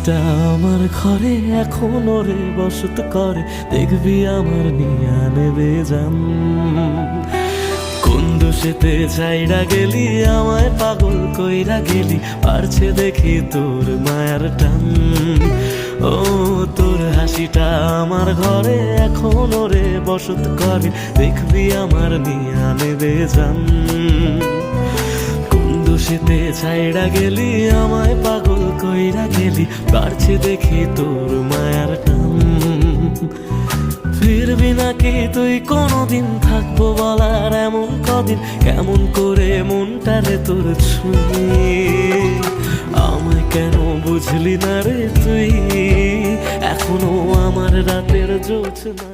হাসিটা আমার ঘরে এখনো রে বসত করে, দেখবি আমার নিয়া নেবে জান। কোন দোষেতে চাইরা গেলি আমায় পাগল কইরা গেলি, পারছে দেখি তোর মায়ার টান। ও তোর হাসিটা আমার ঘরে এখনো রে বসত করে, দেখবি আমার নিয়া নেবে জান। দোষেতে ছাইড়া গেলি আমায় পাগল কইরা গেলি, পারছে দেখি তোর মায়ার টান। ফিরবি নাকি তুই কোনদিন, থাকবো বলার এমন কদিন, কেমন করে মনটারে তোর ছুঁয়ে। আমায় কেন বুঝলি না রে তুই, এখনো আমার রাতের জোছনা।